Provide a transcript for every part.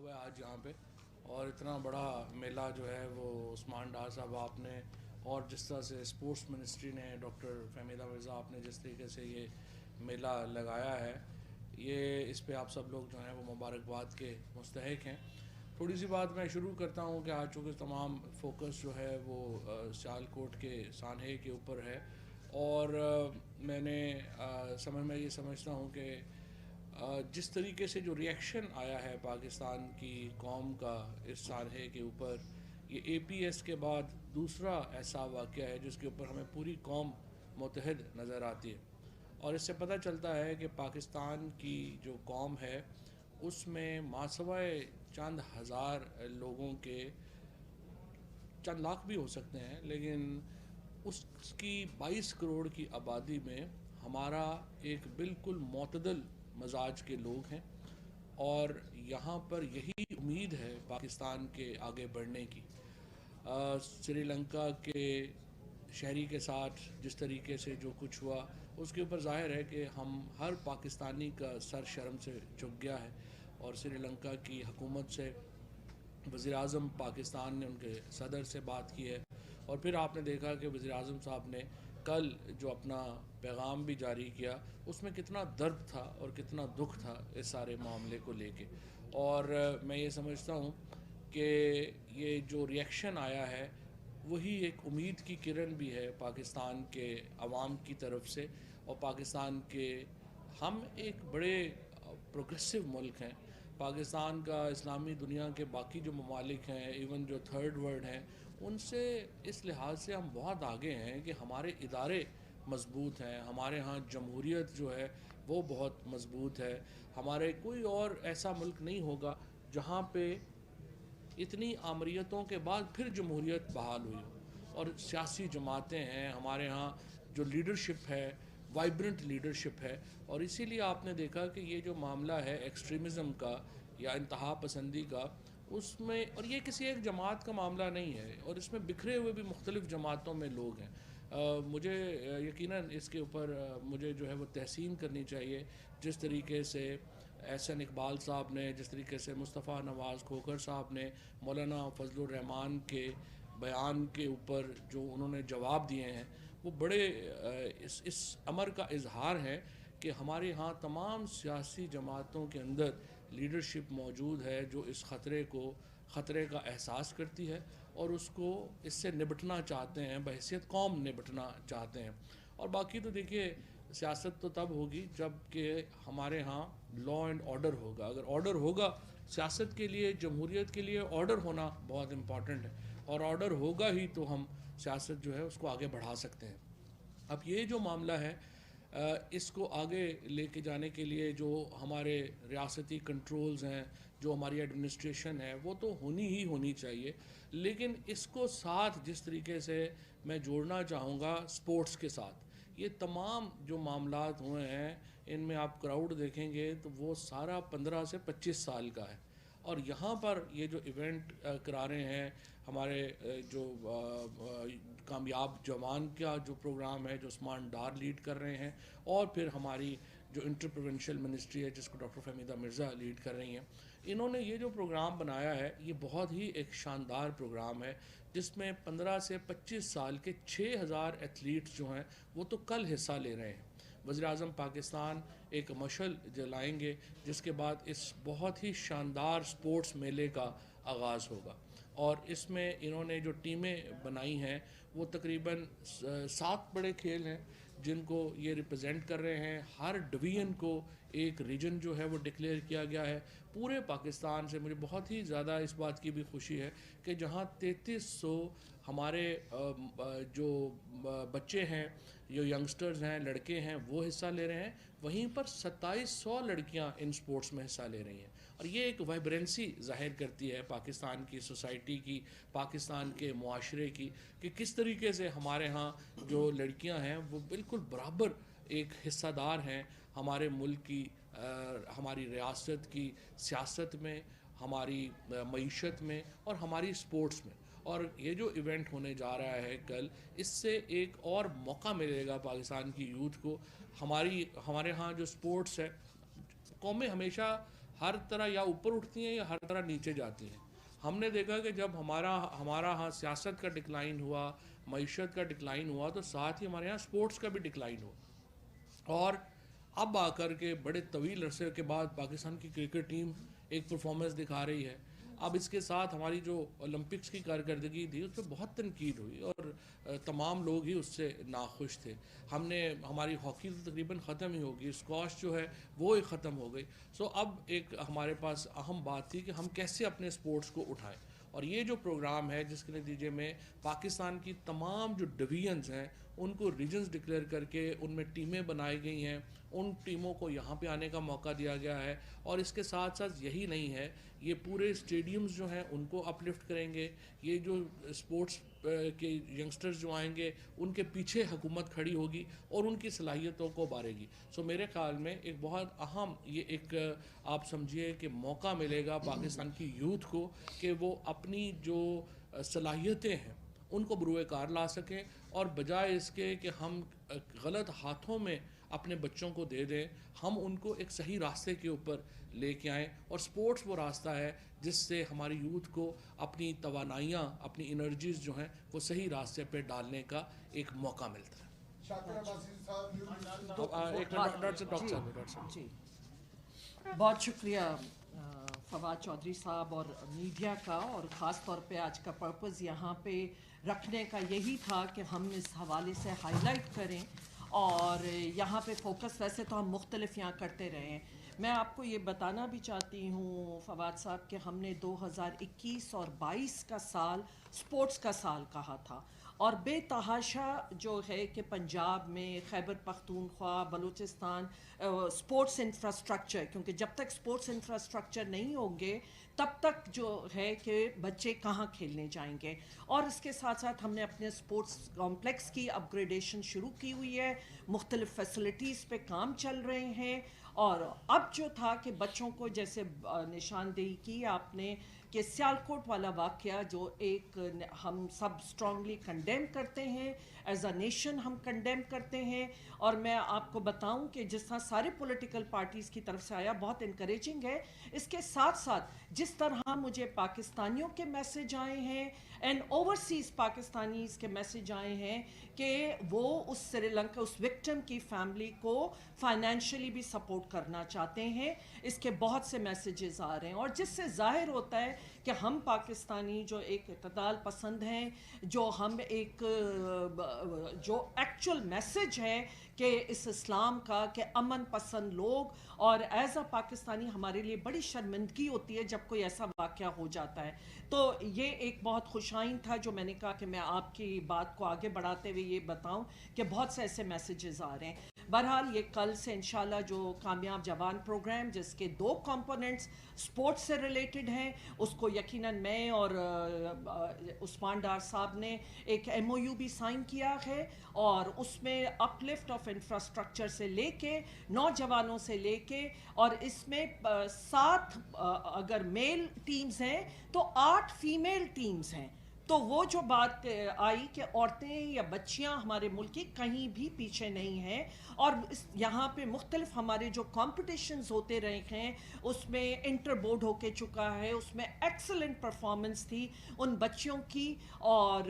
ہوا ہے آج یہاں پہ، اور اتنا بڑا میلہ جو ہے وہ عثمان ڈار صاحب آپ نے اور جس طرح سے اسپورٹس منسٹری نے ڈاکٹر فہمیدہ مرزا آپ نے جس طریقے سے یہ میلہ لگایا ہے، یہ اس پہ آپ سب لوگ جو ہیں وہ مبارکباد کے مستحق ہیں۔ تھوڑی سی بات میں شروع کرتا ہوں کہ آج چونکہ تمام فوکس جو ہے وہ سیالکوٹ کے سانحے کے اوپر ہے، اور میں نے یہ سمجھتا ہوں کہ جس طریقے سے جو ریئیکشن آیا ہے پاکستان کی قوم کا اس سانحے کے اوپر، یہ اے پی ایس کے بعد دوسرا ایسا واقعہ ہے جس کے اوپر ہمیں پوری قوم متحد نظر آتی ہے، اور اس سے پتہ چلتا ہے کہ پاکستان کی جو قوم ہے اس میں ماسوائے چند ہزار لوگوں کے، چند لاکھ بھی ہو سکتے ہیں، لیکن اس کی 22 کروڑ کی آبادی میں ہمارا ایک بالکل معتدل مزاج کے لوگ ہیں، اور یہاں پر یہی امید ہے پاکستان کے آگے بڑھنے کی۔ سری لنکا کے شہری کے ساتھ جس طریقے سے جو کچھ ہوا اس کے اوپر ظاہر ہے کہ ہم ہر پاکستانی کا سر شرم سے جھک گیا ہے، اور سری لنکا کی حکومت سے وزیر اعظم پاکستان نے ان کے صدر سے بات کی ہے، اور پھر آپ نے دیکھا کہ وزیر اعظم صاحب نے کل جو اپنا پیغام بھی جاری کیا اس میں کتنا درد تھا اور کتنا دکھ تھا اس سارے معاملے کو لے کے، اور میں یہ سمجھتا ہوں کہ یہ جو ریئیکشن آیا ہے وہی ایک امید کی کرن بھی ہے پاکستان کے عوام کی طرف سے، اور پاکستان کے، ہم ایک بڑے پروگریسو ملک ہیں۔ پاکستان کا اسلامی دنیا کے باقی جو ممالک ہیں، ایون جو تھرڈ ورلڈ ہیں، ان سے اس لحاظ سے ہم بہت آگے ہیں کہ ہمارے ادارے مضبوط ہیں، ہمارے ہاں جمہوریت جو ہے وہ بہت مضبوط ہے۔ ہمارے کوئی اور ایسا ملک نہیں ہوگا جہاں پہ اتنی آمریتوں کے بعد پھر جمہوریت بحال ہوئی ہو، اور سیاسی جماعتیں ہیں ہمارے ہاں، جو لیڈرشپ ہے وائبرنٹ لیڈرشپ ہے، اور اسی لیے آپ نے دیکھا کہ یہ جو معاملہ ہے ایکسٹریمزم کا یا انتہا پسندی کا، اس میں، اور یہ کسی ایک جماعت کا معاملہ نہیں ہے، اور اس میں بکھرے ہوئے بھی مختلف جماعتوں میں لوگ ہیں۔ مجھے یقیناً اس کے اوپر مجھے جو ہے وہ تحسین کرنی چاہیے، جس طریقے سے احسن اقبال صاحب نے، جس طریقے سے مصطفیٰ نواز کھوکھر صاحب نے مولانا فضل الرحمان کے بیان کے اوپر جو انہوں نے جواب دیے ہیں، وہ بڑے اس امر کا اظہار ہے کہ ہمارے ہاں تمام سیاسی جماعتوں کے اندر لیڈرشپ موجود ہے جو اس خطرے کا احساس کرتی ہے، اور اس کو اس سے نبٹنا چاہتے ہیں، بحیثیت قوم نبٹنا چاہتے ہیں۔ اور باقی تو دیکھیے، سیاست تو تب ہوگی جب کہ ہمارے ہاں لا اینڈ آرڈر ہوگا۔ اگر آرڈر ہوگا، سیاست کے لیے، جمہوریت کے لیے آرڈر ہونا بہت امپورٹنٹ ہے، اور آرڈر ہوگا ہی تو ہم سیاست جو ہے اس کو آگے بڑھا سکتے ہیں۔ اب یہ جو معاملہ ہے، اس کو آگے لے کے جانے کے لیے جو ہمارے ریاستی کنٹرولز ہیں، جو ہماری ایڈمنسٹریشن ہے، وہ تو ہونی ہی ہونی چاہیے، لیکن اس کو ساتھ جس طریقے سے میں جوڑنا چاہوں گا سپورٹس کے ساتھ، یہ تمام جو معاملات ہوئے ہیں ان میں آپ کراؤڈ دیکھیں گے تو وہ سارا 15 سے 25 سال کا ہے، اور یہاں پر یہ جو ایونٹ کرا رہے ہیں ہمارے جو کامیاب جوان کا جو پروگرام ہے جو عثمان ڈار لیڈ کر رہے ہیں، اور پھر ہماری جو انٹر پروونشل منسٹری ہے جس کو ڈاکٹر فہمیدہ مرزا لیڈ کر رہی ہیں، انہوں نے یہ جو پروگرام بنایا ہے یہ بہت ہی ایک شاندار پروگرام ہے، جس میں 15 سے 25 سال کے 6,000 ایتھلیٹس جو ہیں وہ تو کل حصہ لے رہے ہیں۔ وزیر اعظم پاکستان ایک مشعل جلائیں گے جس کے بعد اس بہت ہی شاندار سپورٹس میلے کا آغاز ہوگا، اور اس میں انہوں نے جو ٹیمیں بنائی ہیں وہ تقریباً 7 بڑے کھیل ہیں جن کو یہ ریپرزینٹ کر رہے ہیں۔ ہر ڈویژن کو ایک ریجن جو ہے وہ ڈکلیئر کیا گیا ہے پورے پاکستان سے۔ مجھے بہت ہی زیادہ اس بات کی بھی خوشی ہے کہ جہاں 3300 ہمارے جو بچے ہیں، جو ینگسٹرز ہیں، لڑکے ہیں، وہ حصہ لے رہے ہیں، وہیں پر 2700 لڑکیاں ان سپورٹس میں حصہ لے رہی ہیں، اور یہ ایک وائبرنسی ظاہر کرتی ہے پاکستان کی سوسائٹی کی، پاکستان کے معاشرے کی، کہ کس طریقے سے ہمارے ہاں جو لڑکیاں ہیں وہ بالکل برابر ایک حصہ دار ہیں ہمارے ملک کی، ہماری ریاست کی سیاست میں، ہماری معیشت میں، اور ہماری سپورٹس میں۔ اور یہ جو ایونٹ ہونے جا رہا ہے کل، اس سے ایک اور موقع ملے گا پاکستان کی یوتھ کو۔ ہمارے ہاں جو سپورٹس ہے، قومیں ہمیشہ ہر طرح یا اوپر اٹھتی ہیں یا ہر طرح نیچے جاتی ہیں. ہم نے دیکھا کہ جب ہمارا ہاں سیاست کا ڈکلائن ہوا, معیشت کا ڈکلائن ہوا, تو ساتھ ہی ہمارے یہاں سپورٹس کا بھی ڈکلائن ہوا. اور اب آ کر کے بڑے طویل عرصے کے بعد پاکستان کی کرکٹ ٹیم ایک پرفارمنس دکھا رہی ہے. اب اس کے ساتھ ہماری جو اولمپکس کی کارکردگی تھی اس پہ بہت تنقید ہوئی اور تمام لوگ ہی اس سے ناخوش تھے. ہماری ہاکی تو تقریباً ختم ہی ہوگی, اسکواش جو ہے وہ ہی ختم ہو گئی. سو اب ایک ہمارے پاس اہم بات تھی کہ ہم کیسے اپنے سپورٹس کو اٹھائیں, اور یہ جو پروگرام ہے جس کے نتیجے میں پاکستان کی تمام جو ڈویژنز ہیں ان کو ریجنز ڈکلیئر کر کے ان میں ٹیمیں بنائی گئی ہیں, ان ٹیموں کو یہاں پہ آنے کا موقع دیا گیا ہے. اور اس کے ساتھ ساتھ یہی نہیں ہے, یہ پورے اسٹیڈیمز جو ہیں ان کو اپ لفٹ کریں گے. یہ جو اسپورٹس کے ینگسٹرز جو آئیں گے ان کے پیچھے حکومت کھڑی ہوگی اور ان کی صلاحیتوں کو ابھارے گی. سو میرے خیال میں ایک بہت اہم یہ ایک آپ سمجھیے کہ موقع ملے گا پاکستان کی یوتھ کو کہ وہ اپنی جو صلاحیتیں ہیں ان کو بروئے کار لا سکیں, اور بجائے اس کے کہ ہم غلط ہاتھوں میں اپنے بچوں کو دے دیں, ہم ان کو ایک صحیح راستے کے اوپر لے کے آئیں. اور سپورٹس وہ راستہ ہے جس سے ہماری یوتھ کو اپنی توانائیاں, اپنی انرجیز جو ہیں وہ صحیح راستے پہ ڈالنے کا ایک موقع ملتا ہے. جی بہت شکریہ فواد چودھری صاحب اور میڈیا کا, اور خاص طور پہ آج کا پرپز یہاں پہ رکھنے کا یہی تھا کہ ہم اس حوالے سے ہائی لائٹ کریں, اور یہاں پہ فوکس ویسے تو ہم مختلف یہاں کرتے رہے ہیں. میں آپ کو یہ بتانا بھی چاہتی ہوں فواد صاحب کہ ہم نے 2021 اور 22 کا سال سپورٹس کا سال کہا تھا, اور بے تحاشا جو ہے کہ پنجاب میں, خیبر پختونخوا, بلوچستان سپورٹس انفراسٹرکچر, کیونکہ جب تک سپورٹس انفراسٹرکچر نہیں ہوں گے تب تک جو ہے کہ بچے کہاں کھیلنے جائیں گے. اور اس کے ساتھ ساتھ ہم نے اپنے سپورٹس کمپلیکس کی اپ گریڈیشن شروع کی ہوئی ہے, مختلف فیسلٹیز پہ کام چل رہے ہیں. اور اب جو تھا کہ بچوں کو جیسے نشاندہی کی آپ نے کہ سیالکوٹ والا واقعہ جو ایک ہم سب اسٹرانگلی کنڈیم کرتے ہیں, ایز اے نیشن ہم کنڈیم کرتے ہیں. اور میں آپ کو بتاؤں کہ جس طرح سارے پولیٹیکل پارٹیز کی طرف سے آیا بہت انکریجنگ ہے. اس کے ساتھ ساتھ جس طرح مجھے پاکستانیوں کے میسج آئے ہیں اینڈ اوورسیز پاکستانیز کے میسج آئے ہیں کہ وہ اس سری لنکا, اس وکٹم کی فیملی کو فائنینشلی بھی سپورٹ کرنا چاہتے ہیں. اس کے بہت سے میسیجز آ رہے ہیں, اور جس سے ظاہر ہوتا ہے کہ ہم پاکستانی جو ایک اعتدال پسند ہیں, جو ہم ایک جو ایکچول میسج ہے کہ اس اسلام کا کہ امن پسند لوگ, اور ایز اے پاکستانی ہمارے لیے بڑی شرمندگی ہوتی ہے جب کوئی ایسا واقعہ ہو جاتا ہے. تو یہ ایک بہت خوش آئند تھا جو میں نے کہا کہ میں آپ کی بات کو آگے بڑھاتے ہوئے یہ بتاؤں کہ بہت سے ایسے میسیجز آ رہے ہیں. بہرحال یہ کل سے انشاءاللہ جو کامیاب جوان پروگرام جس کے 2 کمپوننٹس سپورٹس سے ریلیٹڈ ہیں, اس کو یقیناً میں اور عثمان ڈار صاحب نے ایک MOU بھی سائن کیا ہے, اور اس میں اپ لفٹ آف انفراسٹرکچر سے لے کے نوجوانوں سے لے کے, اور اس میں 7 اگر میل ٹیمز ہیں تو 8 فیمیل ٹیمز ہیں. تو وہ جو بات آئی کہ عورتیں یا بچیاں ہمارے ملک کی کہیں بھی پیچھے نہیں ہیں, اور یہاں پہ مختلف ہمارے جو کمپٹیشنز ہوتے رہے ہیں اس میں انٹر بورڈ ہو کے چکا ہے, اس میں ایکسلنٹ پرفارمنس تھی ان بچیوں کی اور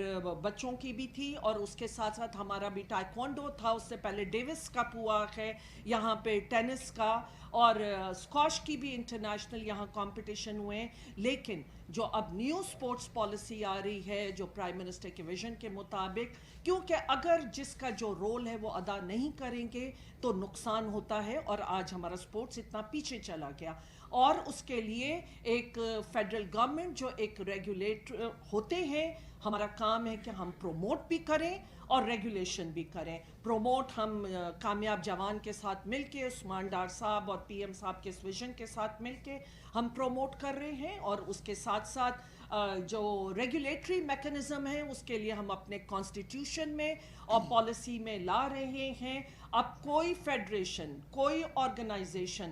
بچوں کی بھی تھی. اور اس کے ساتھ ساتھ ہمارا بھی ٹائیکوانڈو تھا, اس سے پہلے ڈیوس کپ ہوا ہے یہاں پہ, ٹینس کا, اور اسکواش کی بھی انٹرنیشنل یہاں کمپٹیشن ہوئے ہیں. لیکن جو اب نیو سپورٹس پالیسی آ رہی ہے جو پرائم منسٹر کے ویژن کے مطابق, کیونکہ اگر جس کا جو رول ہے وہ ادا نہیں کریں گے تو نقصان ہوتا ہے, اور آج ہمارا سپورٹس اتنا پیچھے چلا گیا. اور اس کے لیے ایک فیڈرل گورنمنٹ جو ایک ریگولیٹر ہوتے ہیں, ہمارا کام ہے کہ ہم پروموٹ بھی کریں اور ریگولیشن بھی کریں. پروموٹ ہم کامیاب جوان کے ساتھ مل کے, عثمان ڈار صاحب اور PM صاحب کے اس ویژن کے ساتھ مل کے ہم پروموٹ کر رہے ہیں, اور اس کے ساتھ ساتھ جو ریگولیٹری میکنزم ہے اس کے لیے ہم اپنے کانسٹیٹیوشن میں اور پالیسی میں لا رہے ہیں. اب کوئی فیڈریشن, کوئی آرگنائزیشن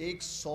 100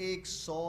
100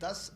10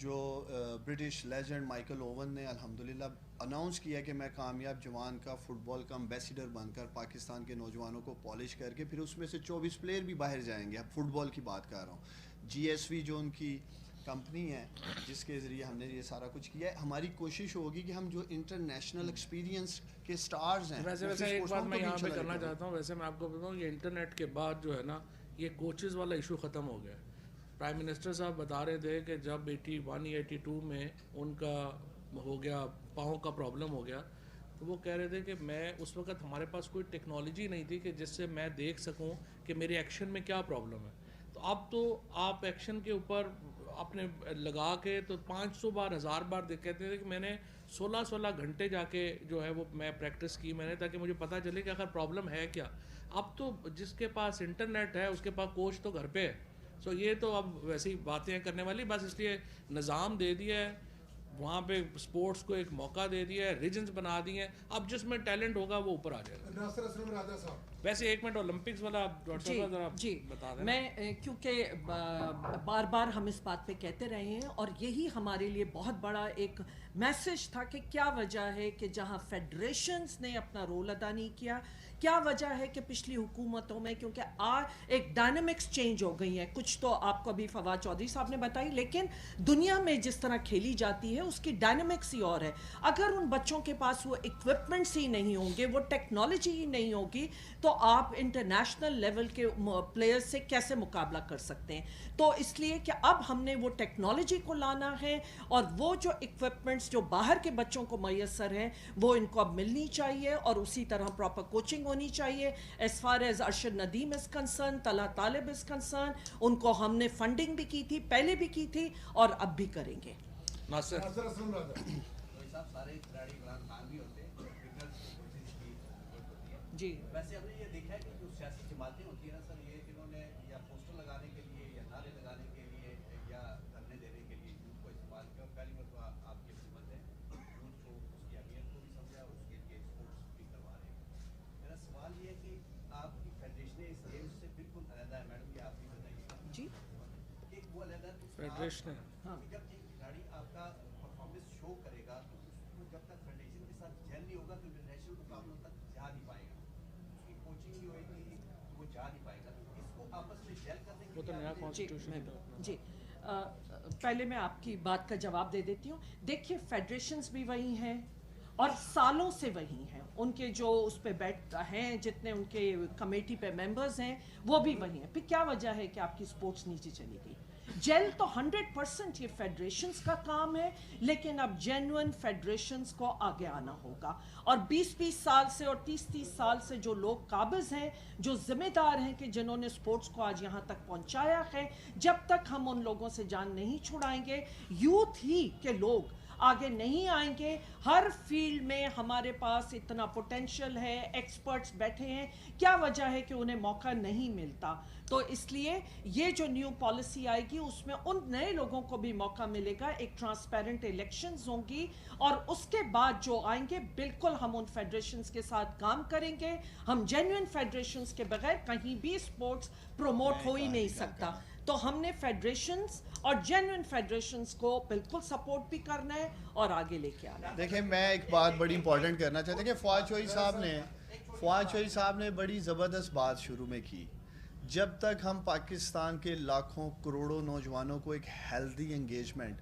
جو برٹش لیجنڈ مائیکل اوون نے الحمدللہ اناؤنس کیا کہ میں کامیاب جوان کا فٹ بال کا امبیسیڈر بن کر پاکستان کے نوجوانوں کو پالش کر کے پھر اس میں سے 24 پلیئر بھی باہر جائیں گے. اب فٹ بال کی بات کر رہا ہوں. جی ایس وی جو ان کی کمپنی ہے جس کے ذریعے ہم نے یہ سارا کچھ کیا ہے, ہماری کوشش ہوگی کہ ہم جو انٹرنیشنل ایکسپیرینس کے سٹارز ہیں. ویسے ایک بات میں یہاں پہ کرنا چاہتا ہوں, ویسے میں آپ کو بتاؤں یہ انٹرنیٹ کے بعد جو ہے نا یہ کوچز والا ایشو ختم ہو گیا ہے. پرائم منسٹر صاحب بتا رہے تھے کہ جب 81 یا 82 میں ان کا ہو گیا پاؤں کا پرابلم ہو گیا تو وہ کہہ رہے تھے کہ میں اس وقت ہمارے پاس کوئی ٹیکنالوجی نہیں تھی کہ جس سے میں دیکھ سکوں کہ میرے ایکشن میں کیا پرابلم ہے. تو اب تو آپ ایکشن کے اوپر اپنے لگا کے تو 500 بار 1000 بار کہتے تھے کہ میں نے 16 گھنٹے جا کے جو ہے وہ میں پریکٹس کی میں نے تاکہ مجھے پتہ چلے کہ اگر پرابلم ہے کیا. اب تو جس کے پاس انٹرنیٹ ہے اس کے پاس کوچ تو گھر پہ ہے. سو یہ تو اب ویسی باتیں کرنے والی بس اس لیے نظام دے دیا ہے وہاں پہ اسپورٹس کو ایک موقع دے دیا ہے, ریجنز بنا دیے ہیں, اب جس میں ٹیلنٹ ہوگا وہ اوپر آ جائے گا. ناصر اسلم راجہ صاحب ویسے 1 منٹ اولمپکس والا ڈاکٹر صاحب ذرا بتا دیں. میں کیونکہ بار بار ہم اس بات پہ کہتے رہے ہیں اور یہی ہمارے لیے بہت بڑا ایک میسج تھا کہ کیا وجہ ہے کہ جہاں فیڈریشنز نے اپنا رول ادا نہیں کیا, کیا وجہ ہے کہ پچھلی حکومتوں میں کیونکہ ایک ڈائنامکس چینج ہو گئی ہیں. کچھ تو آپ کو ابھی فواد چودھری صاحب نے بتائی, لیکن دنیا میں جس طرح کھیلی جاتی ہے اس کی ڈائنامکس ہی اور ہے. اگر ان بچوں کے پاس وہ اکوپمنٹس ہی نہیں ہوں گے, وہ ٹیکنالوجی ہی نہیں ہوگی, تو آپ انٹرنیشنل لیول کے پلیئر سے کیسے مقابلہ کر سکتے ہیں. تو اس لیے کہ اب ہم نے وہ ٹیکنالوجی کو لانا ہے اور وہ جو اکوپمنٹس جو باہر کے بچوں کو میسر ہیں وہ ان کو اب ملنی چاہیے اور اسی طرح پراپر کوچنگ ہونی چاہیے. As far as Arshad Nadeem is concern, Talha طالب از کنسرن, ان کو ہم نے فنڈنگ بھی کی تھی, پہلے بھی کی تھی اور اب بھی کریں گے. ناصر اسلم راجہ صاحب سارے کھلاڑی عمران خان بھی ہوتے ہیں, جی ویسے ہم نے یہ دیکھا ہے کہ جو سیاسی جماعتیں ہوتی ہیں نا سر, یہ انہوں نے یا پوسٹر لگانے کے لیے یا نعرے لگانے کے لیے یا دھرنے دینے کے لیے یوتھ کو استعمال کیا. پہلی مرتبہ آپ کی حکومت ہے یوتھ کو اس کی اہمیت کو بھی سمجھا, اس کے لیے اسپورٹس بھی کروا رہے ہیں. میرا سوال یہ ہے کہ آپ کی فیڈریشنیں اس گیمس سے بالکل علیحدہ ہے. میڈم یہ آپ بھی بتائیے جی کہ وہ علیحدہ فیڈریشن جب ایک کھلاڑی آپ کا پرفارمنس شو کرے گا تو اس کو جب تک فیڈریشن کے ساتھ جیل نہیں ہوگا تو انٹرنیشنل مقابلوں تک جا نہیں پائے گا. اس کی کوچنگ نہیں ہوئے گی تو وہ جا نہیں پائے گا. اس کو آپس میں جیل کرنے کے وہ تو نیا کانسٹیٹیوشن جی پہلے میں آپ کی بات کا جواب دے دیتی ہوں. دیکھیے فیڈریشنز بھی وہی ہیں اور سالوں سے وہی ہیں, ان کے جو اس پہ بیٹھ ہیں جتنے ان کے کمیٹی پہ ممبرز ہیں وہ بھی وہی ہیں. پھر کیا وجہ ہے کہ آپ کی سپورٹس نیچے چلی گئی؟ جیل تو 100% یہ فیڈریشنز کا کام ہے, لیکن اب جینوئن فیڈریشنز کو آگے آنا ہوگا. اور 20-20 سال سے اور 30-30 سال سے جو لوگ قابض ہیں, جو ذمہ دار ہیں کہ جنہوں نے سپورٹس کو آج یہاں تک پہنچایا ہے, جب تک ہم ان لوگوں سے جان نہیں چھڑائیں گے, یوتھ ہی کے لوگ آگے نہیں آئیں گے. ہر فیلڈ میں ہمارے پاس اتنا پوٹینشیل ہے, ایکسپرٹس بیٹھے ہیں, کیا وجہ ہے کہ انہیں موقع نہیں ملتا؟ تو اس لیے یہ جو نیو پالیسی آئے گی اس میں ان نئے لوگوں کو بھی موقع ملے گا. ایک ٹرانسپیرنٹ الیکشنز ہوں گی اور اس کے بعد جو آئیں گے بالکل ہم ان فیڈریشنز کے ساتھ کام کریں گے. ہم جینوئن فیڈریشنز کے بغیر کہیں بھی سپورٹس پروموٹ ہو ہی نہیں سکتا. تو ہم نے فیڈریشنز اور جینوئن فیڈریشنز کو بالکل سپورٹ بھی کرنا ہے اور آگے لے کے آنا ہے. دیکھیں میں ایک بات بڑی امپورٹنٹ کرنا چاہتا ہوں کہ فواد چودھری صاحب نے بڑی زبردست بات شروع میں کی. جب تک ہم پاکستان کے لاکھوں کروڑوں نوجوانوں کو ایک ہیلدی انگیجمنٹ,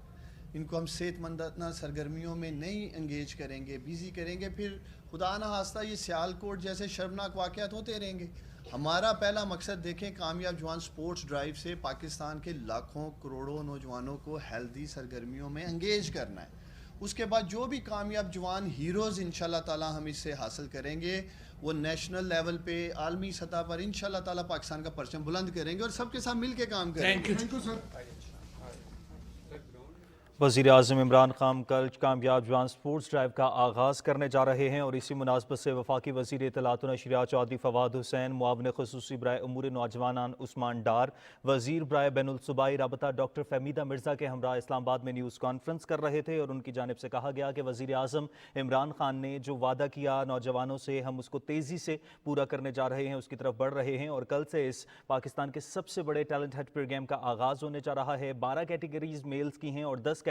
ان کو ہم صحت مندانہ سرگرمیوں میں نہیں انگیج کریں گے, بزی کریں گے, پھر خدا نہ خواستہ یہ سیالکوٹ جیسے شرمناک واقعات ہوتے رہیں گے. ہمارا پہلا مقصد دیکھیں کامیاب جوان سپورٹس ڈرائیو سے پاکستان کے لاکھوں کروڑوں نوجوانوں کو ہیلدی سرگرمیوں میں انگیج کرنا ہے. اس کے بعد جو بھی کامیاب جوان ہیروز انشاءاللہ تعالی ہم اس سے حاصل کریں گے وہ نیشنل لیول پہ عالمی سطح پر انشاءاللہ تعالی پاکستان کا پرچم بلند کریں گے اور سب کے ساتھ مل کے کام کریں گے. Thank you sir. وزیر اعظم عمران خان کل کامیاب جوان سپورٹس ڈرائیو کا آغاز کرنے جا رہے ہیں اور اسی مناسبت سے وفاقی وزیر اطلاعات و نشریات چودھری فواد حسین, معاون خصوصی برائے امور نوجوانان عثمان ڈار, وزیر برائے بین الصوبائی رابطہ ڈاکٹر فہمیدہ مرزا کے ہمراہ اسلام آباد میں نیوز کانفرنس کر رہے تھے اور ان کی جانب سے کہا گیا کہ وزیر اعظم عمران خان نے جو وعدہ کیا نوجوانوں سے ہم اس کو تیزی سے پورا کرنے جا رہے ہیں, اس کی طرف بڑھ رہے ہیں اور کل سے اس پاکستان کے سب سے بڑے ٹیلنٹ ہنٹ پر گیم کا آغاز ہونے جا رہا ہے. 12 کیٹیگریز میلز کی ہیں اور 10